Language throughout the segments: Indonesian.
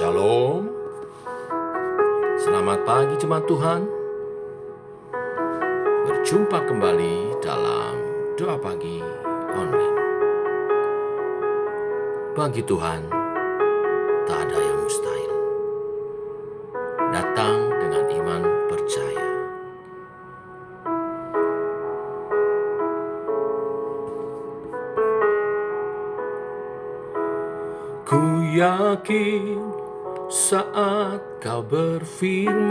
Shalom. Selamat pagi jemaat Tuhan. Berjumpa kembali dalam doa pagi online. Bagi Tuhan, tak ada yang mustahil. Datang dengan iman percaya. Ku yakin saat kau berfirman,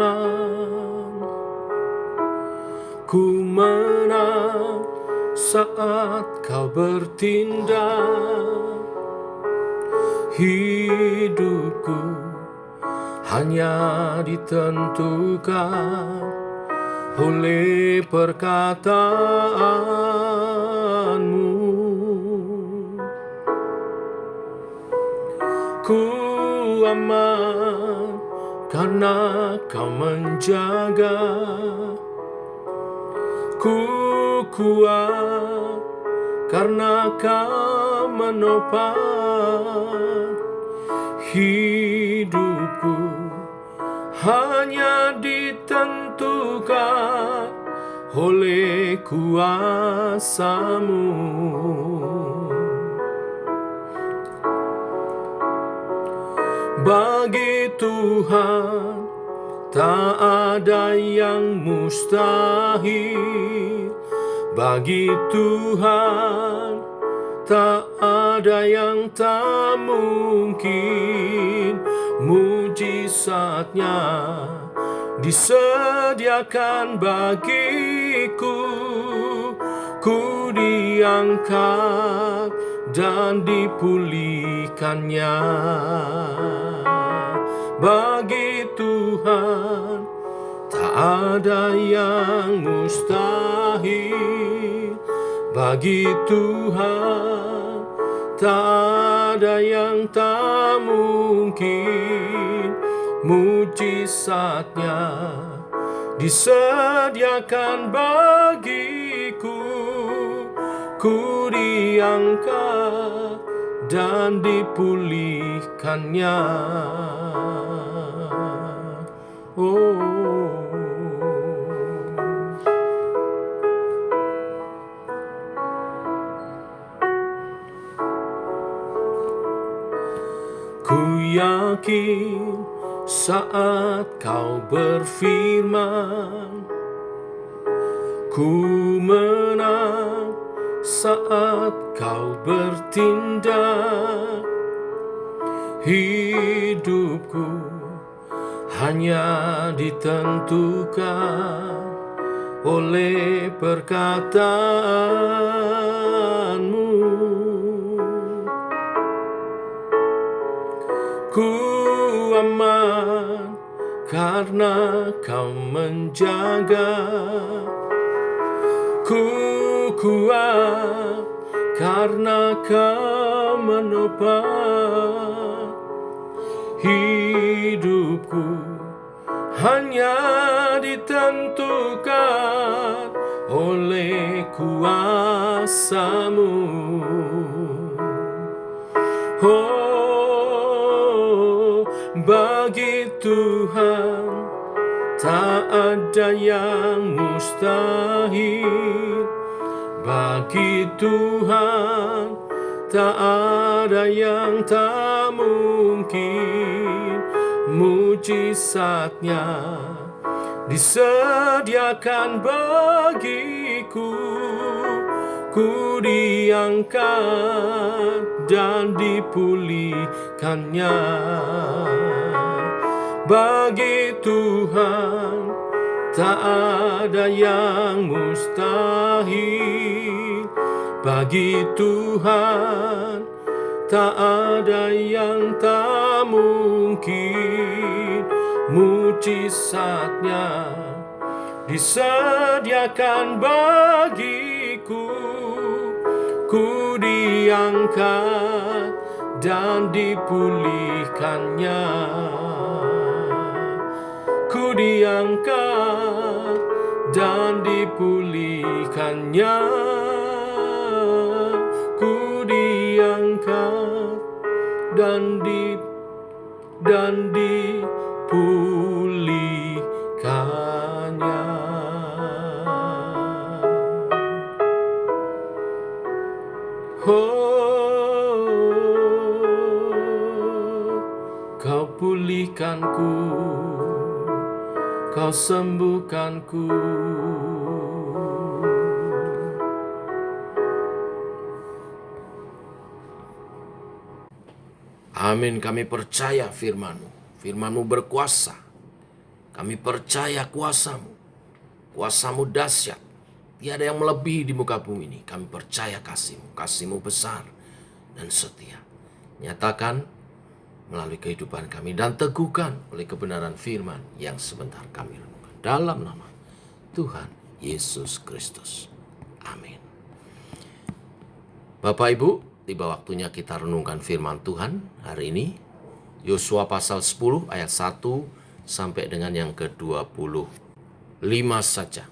ku menang saat kau bertindak. Hidupku hanya ditentukan oleh perkataanmu. Ku aman karena kau menjaga. Ku kuat karena kau menopang. Hidupku hanya ditentukan oleh kuasa-Mu. Bagi Tuhan tak ada yang mustahil. Bagi Tuhan tak ada yang tak mungkin. Mujizatnya disediakan bagiku. Ku diangkat dan dipulihkannya. Bagi Tuhan tak ada yang mustahil. Bagi Tuhan tak ada yang tak mungkin. Mujizatnya disediakan bagiku. Ku diangkat dan dipulihkannya. Ku yakin saat kau berfirman, ku menang saat kau bertindak. Hidupku hanya ditentukan oleh perkataanmu. Ku aman karena kau menjaga. Ku kuat karena kau menopang. Hidupku hanya ditentukan oleh kuasa-Mu. Bagi Tuhan tak ada yang mustahil. Bagi Tuhan tak ada yang tak mungkin. Mujizatnya disediakan bagiku. Ku diangkat dan dipulihkannya. Bagi Tuhan tak ada yang mustahil. Bagi Tuhan tak ada yang tak mungkin. Mujizatnya disediakan bagiku. Ku diangkat dan dipulihkannya. Ku diangkat dan dipulihkannya. Ku diangkat dan dan dipulihkannya. Oh, kau pulihkanku, kau sembuhkanku. Amin, kami percaya firman-Mu. Firman-Mu berkuasa. Kami percaya kuasa-Mu. Kuasa-Mu dahsyat. Tiada yang melebihi di muka bumi ini. Kami percaya kasih-Mu. Kasih-Mu besar dan setia. Nyatakan melalui kehidupan kami dan teguhkan oleh kebenaran firman yang sebentar kami renungkan. Dalam nama Tuhan Yesus Kristus. Amin. Bapak Ibu, tiba waktunya kita renungkan firman Tuhan hari ini. Yosua pasal 10 ayat 1 sampai dengan yang ke-25 saja.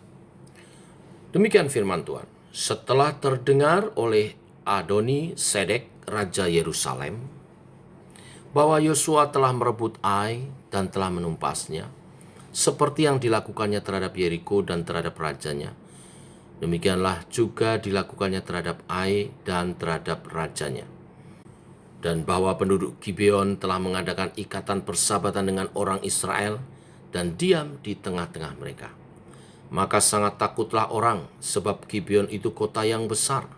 Demikian firman Tuhan. Setelah terdengar oleh Adoni Sedek, Raja Yerusalem, bahwa Yosua telah merebut Ai dan telah menumpasnya, seperti yang dilakukannya terhadap Yeriko dan terhadap rajanya, demikianlah juga dilakukannya terhadap Ai dan terhadap rajanya. Dan bahwa penduduk Gibeon telah mengadakan ikatan persahabatan dengan orang Israel dan diam di tengah-tengah mereka. Maka sangat takutlah orang, sebab Gibeon itu kota yang besar,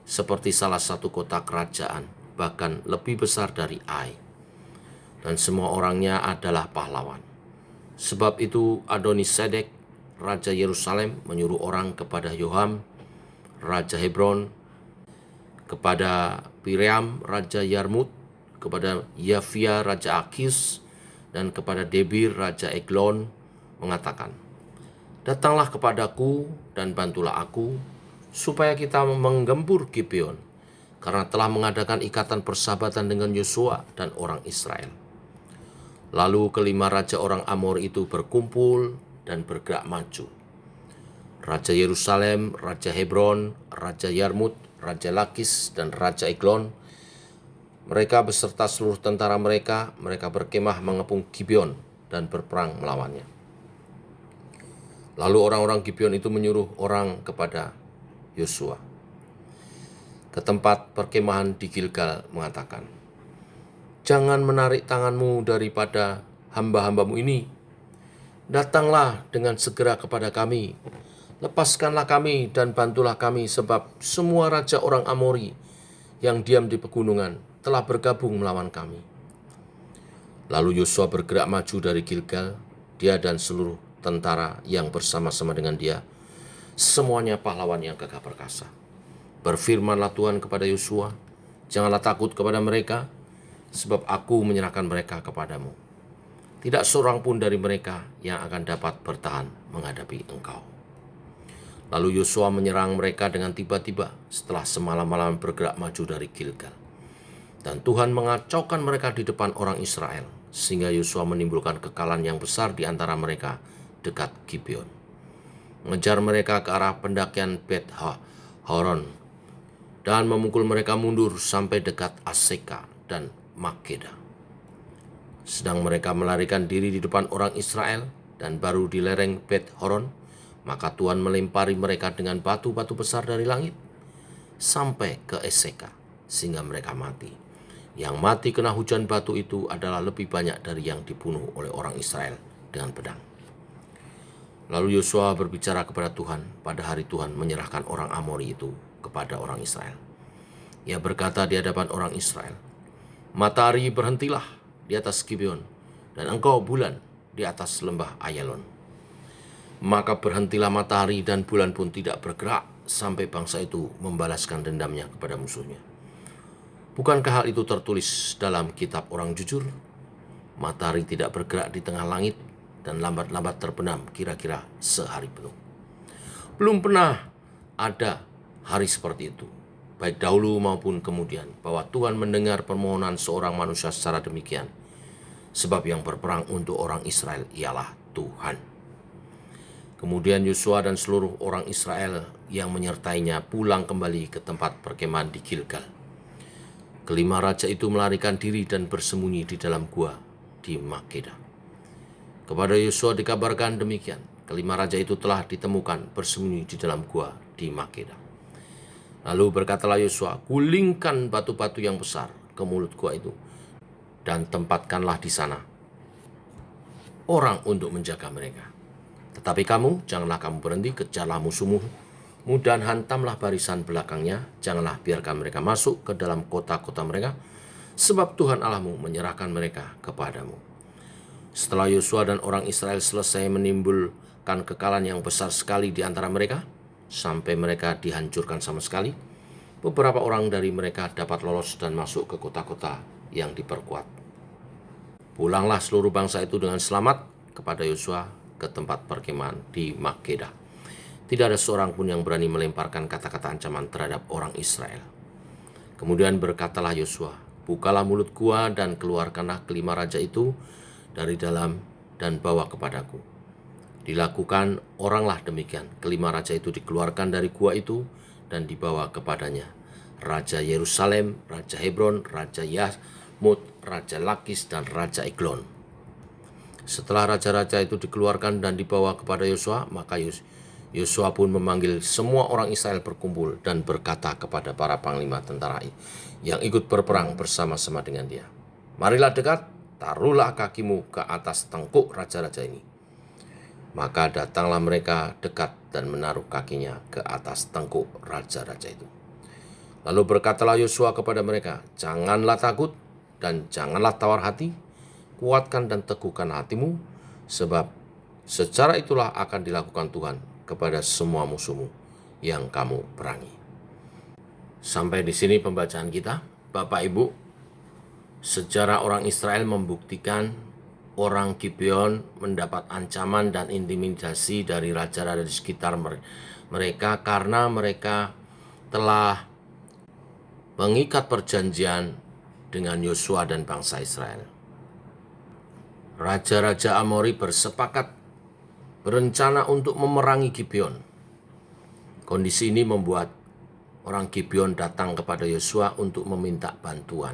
seperti salah satu kota kerajaan, bahkan lebih besar dari Ai. Dan semua orangnya adalah pahlawan. Sebab itu Adoni-Sedek, Raja Yerusalem, menyuruh orang kepada Yoham, Raja Hebron, kepada Piream, Raja Yarmut, kepada Yafia, Raja Akis, dan kepada Debir, Raja Eglon, mengatakan, datanglah kepadaku dan bantulah aku, supaya kita menggempur Gibeon, karena telah mengadakan ikatan persahabatan dengan Yosua dan orang Israel. Lalu kelima raja orang Amor itu berkumpul dan bergerak maju. Raja Yerusalem, Raja Hebron, Raja Yarmut, Raja Lakis, dan Raja Eglon, mereka beserta seluruh tentara mereka berkemah mengepung Gibeon dan berperang melawannya. Lalu orang-orang Gibeon itu menyuruh orang kepada Yosua ke tempat perkemahan di Gilgal, mengatakan, jangan menarik tanganmu daripada hamba-hambamu ini. Datanglah dengan segera kepada kami. Lepaskanlah kami dan bantulah kami, sebab semua raja orang Amori yang diam di pegunungan telah bergabung melawan kami. Lalu Yosua bergerak maju dari Gilgal, dia dan seluruh tentara yang bersama-sama dengan dia, semuanya pahlawan yang gagah perkasa. Berfirmanlah Tuhan kepada Yosua, janganlah takut kepada mereka, sebab aku menyerahkan mereka kepadamu. Tidak seorang pun dari mereka yang akan dapat bertahan menghadapi engkau. Lalu Yosua menyerang mereka dengan tiba-tiba setelah semalam-malam bergerak maju dari Gilgal. Dan Tuhan mengacaukan mereka di depan orang Israel, sehingga Yosua menimbulkan kekalahan yang besar di antara mereka dekat Gibeon. Mengejar mereka ke arah pendakian Bet Horon dan memukul mereka mundur sampai dekat Aseka dan Makeda. Sedang mereka melarikan diri di depan orang Israel dan baru di lereng Bet Horon, maka Tuhan melempari mereka dengan batu-batu besar dari langit sampai ke Aseka, sehingga mereka mati. Yang mati kena hujan batu itu adalah lebih banyak dari yang dibunuh oleh orang Israel dengan pedang. Lalu Yosua berbicara kepada Tuhan pada hari Tuhan menyerahkan orang Amori itu kepada orang Israel. Ia berkata di hadapan orang Israel, matahari berhentilah di atas Gibeon, dan engkau bulan di atas lembah Ayalon. Maka berhentilah matahari dan bulan pun tidak bergerak sampai bangsa itu membalaskan dendamnya kepada musuhnya. Bukankah hal itu tertulis dalam kitab orang jujur? Matahari tidak bergerak di tengah langit dan lambat-lambat terbenam kira-kira sehari penuh. Belum pernah ada hari seperti itu, baik dahulu maupun kemudian, bahwa Tuhan mendengar permohonan seorang manusia secara demikian. Sebab yang berperang untuk orang Israel ialah Tuhan. Kemudian Yosua dan seluruh orang Israel yang menyertainya pulang kembali ke tempat perkemahan di Gilgal. Kelima raja itu melarikan diri dan bersembunyi di dalam gua di Makeda. Kepada Yosua dikabarkan demikian, kelima raja itu telah ditemukan bersembunyi di dalam gua di Makeda. Lalu berkatalah Yosua, gulingkan batu-batu yang besar ke mulut gua itu, dan tempatkanlah di sana orang untuk menjaga mereka. Tetapi kamu, janganlah kamu berhenti, kejarlah musuhmu, dan hantamlah barisan belakangnya, janganlah biarkan mereka masuk ke dalam kota-kota mereka, sebab Tuhan Allahmu menyerahkan mereka kepadamu. Setelah Yosua dan orang Israel selesai menimbulkan kekalahan yang besar sekali di antara mereka, sampai mereka dihancurkan sama sekali, beberapa orang dari mereka dapat lolos dan masuk ke kota-kota yang diperkuat. Pulanglah seluruh bangsa itu dengan selamat kepada Yosua ke tempat perkemahan di Makeda. Tidak ada seorang pun yang berani melemparkan kata-kata ancaman terhadap orang Israel. Kemudian berkatalah Yosua, bukalah mulut gua dan keluarkanlah kelima raja itu dari dalam dan bawa kepadaku. Dilakukan oranglah demikian. Kelima raja itu dikeluarkan dari gua itu dan dibawa kepadanya. Raja Yerusalem, Raja Hebron, Raja Yarmut, Raja Lakis, dan Raja Eglon. Setelah raja-raja itu dikeluarkan dan dibawa kepada Yosua, maka Yosua pun memanggil semua orang Israel berkumpul dan berkata kepada para panglima tentara yang ikut berperang bersama-sama dengan dia, marilah dekat, taruhlah kakimu ke atas tengkuk raja-raja ini. Maka datanglah mereka dekat dan menaruh kakinya ke atas tengkuk raja-raja itu. Lalu berkatalah Yosua kepada mereka, janganlah takut dan janganlah tawar hati, kuatkan dan teguhkan hatimu, sebab secara itulah akan dilakukan Tuhan kepada semua musuhmu yang kamu perangi. Sampai di sini pembacaan kita. Bapak Ibu, sejarah orang Israel membuktikan orang Gibeon mendapat ancaman dan intimidasi dari raja-raja di sekitar mereka karena mereka telah mengikat perjanjian dengan Yosua dan bangsa Israel. Raja-raja Amori bersepakat berencana untuk memerangi Gibeon. Kondisi ini membuat orang Gibeon datang kepada Yosua untuk meminta bantuan.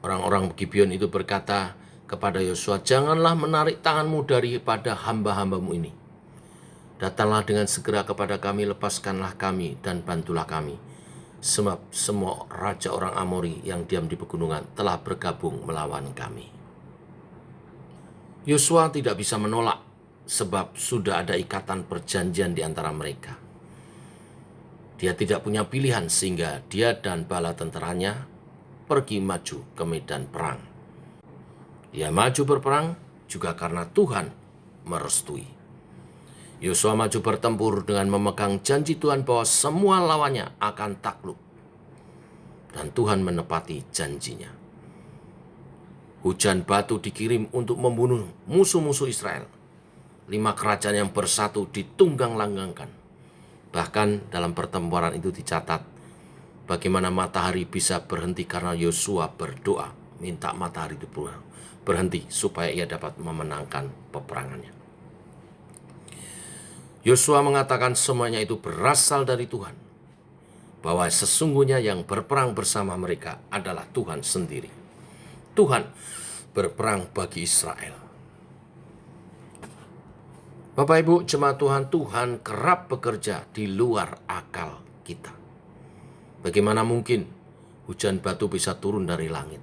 Orang-orang Gibeon itu berkata kepada Yosua, janganlah menarik tanganmu daripada hamba-hambamu ini. Datanglah dengan segera kepada kami, lepaskanlah kami dan bantulah kami. Sebab semua raja orang Amori yang diam di pegunungan telah bergabung melawan kami. Yosua tidak bisa menolak sebab sudah ada ikatan perjanjian di antara mereka. Dia tidak punya pilihan sehingga dia dan bala tentaranya pergi maju ke medan perang. Dia maju berperang juga karena Tuhan merestui. Yosua maju bertempur dengan memegang janji Tuhan bahwa semua lawannya akan takluk. Dan Tuhan menepati janjinya. Hujan batu dikirim untuk membunuh musuh-musuh Israel. 5 kerajaan yang bersatu ditunggang-langgangkan. Bahkan dalam pertempuran itu dicatat bagaimana matahari bisa berhenti karena Yosua berdoa minta matahari itu berhenti supaya ia dapat memenangkan peperangannya. Yosua mengatakan semuanya itu berasal dari Tuhan, bahwa sesungguhnya yang berperang bersama mereka adalah Tuhan sendiri. Tuhan berperang bagi Israel. Bapak Ibu jemaat Tuhan, Tuhan kerap bekerja di luar akal kita. Bagaimana mungkin hujan batu bisa turun dari langit?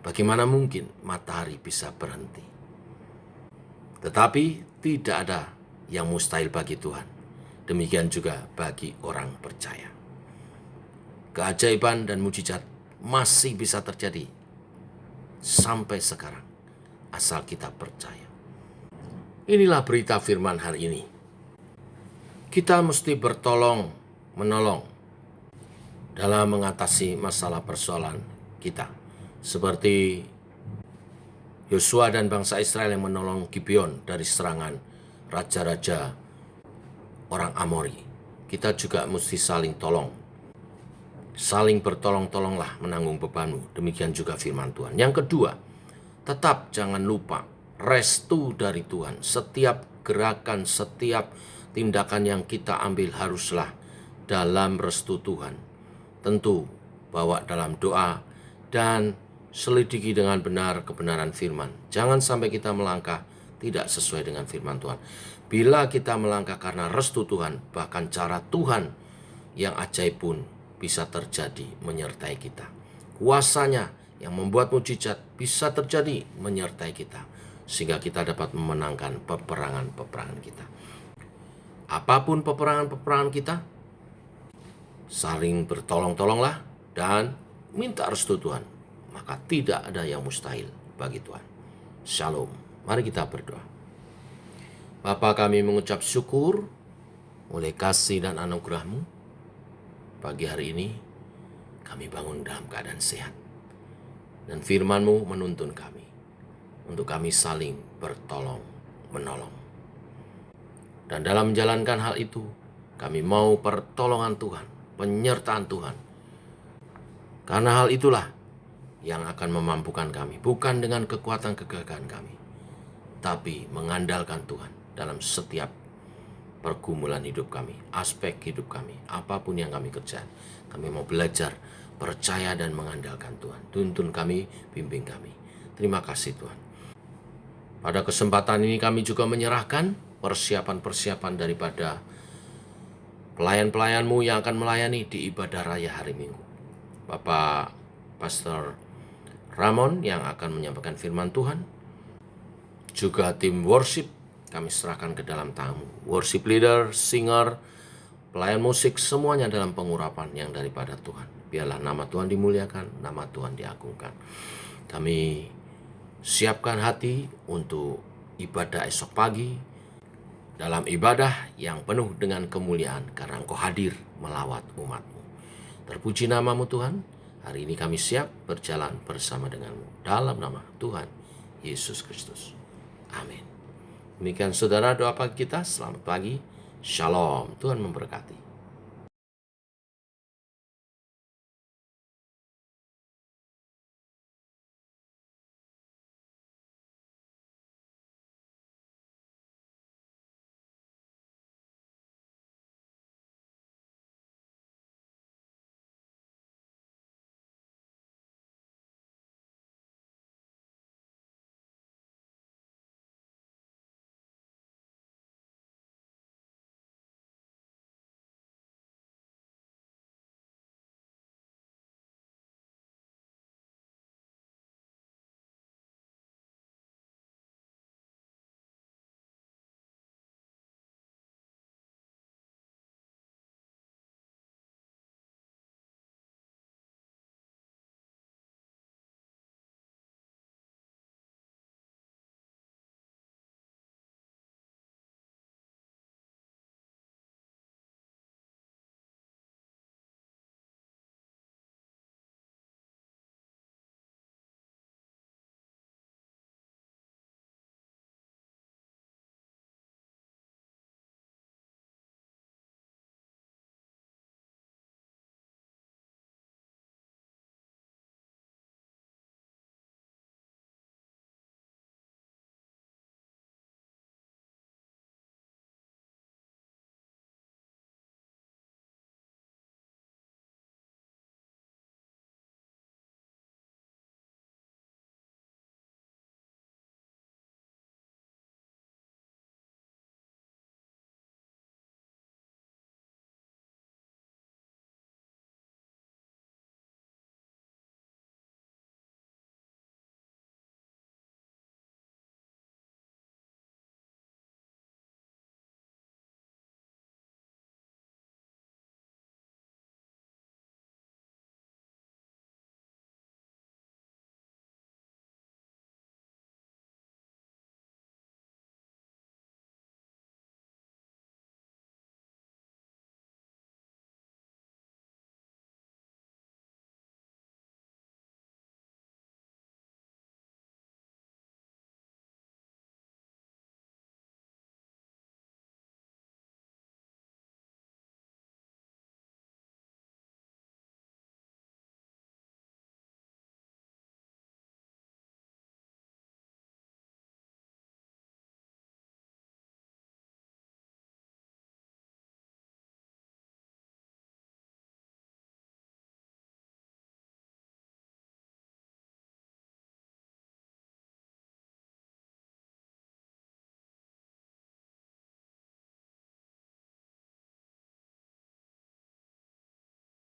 Bagaimana mungkin matahari bisa berhenti? Tetapi tidak ada yang mustahil bagi Tuhan. Demikian juga bagi orang percaya. Keajaiban dan mujizat masih bisa terjadi sampai sekarang, asal kita percaya. Inilah berita firman hari ini. Kita mesti menolong dalam mengatasi masalah persoalan kita. Seperti Yosua dan bangsa Israel yang menolong Gibeon dari serangan raja-raja orang Amori. Kita juga mesti saling tolong. Saling bertolong-tolonglah menanggung bebanmu. Demikian juga firman Tuhan. Yang kedua, tetap jangan lupa restu dari Tuhan. Setiap gerakan, setiap tindakan yang kita ambil haruslah dalam restu Tuhan. Tentu bawa dalam doa dan selidiki dengan benar kebenaran firman. Jangan sampai kita melangkah tidak sesuai dengan firman Tuhan. Bila kita melangkah karena restu Tuhan, bahkan cara Tuhan yang ajaib pun bisa terjadi menyertai kita. Kuasanya yang membuat mujizat bisa terjadi menyertai kita, sehingga kita dapat memenangkan peperangan-peperangan kita. Apapun peperangan-peperangan kita, saling bertolong-tolonglah dan minta restu Tuhan. Maka tidak ada yang mustahil bagi Tuhan. Shalom. Mari kita berdoa. Bapa, kami mengucap syukur oleh kasih dan anugerah-Mu. Pagi hari ini kami bangun dalam keadaan sehat. Dan firman-Mu menuntun kami untuk kami saling bertolong menolong. Dan dalam menjalankan hal itu, kami mau pertolongan Tuhan, penyertaan Tuhan. Karena hal itulah yang akan memampukan kami, bukan dengan kekuatan kegagahan kami, tapi mengandalkan Tuhan dalam setiap pergumulan hidup kami, aspek hidup kami, apapun yang kami kerjakan. Kami mau belajar, percaya dan mengandalkan Tuhan. Tuntun kami, bimbing kami. Terima kasih Tuhan. Pada kesempatan ini kami juga menyerahkan persiapan-persiapan daripada pelayan-pelayan-Mu yang akan melayani di ibadah raya hari Minggu. Bapak Pastor Ramon yang akan menyampaikan firman Tuhan, juga tim worship kami serahkan ke dalam tangan-Mu. Worship leader, singer, pelayan musik, semuanya dalam pengurapan yang daripada Tuhan. Biarlah nama Tuhan dimuliakan, nama Tuhan diagungkan. Kami siapkan hati untuk ibadah esok pagi, dalam ibadah yang penuh dengan kemuliaan karena Engkau hadir melawat umat-Mu. Terpuji nama-Mu Tuhan. Hari ini kami siap berjalan bersama dengan-Mu. Dalam nama Tuhan Yesus Kristus. Amin. Demikian saudara doa pagi kita. Selamat pagi. Shalom. Tuhan memberkati.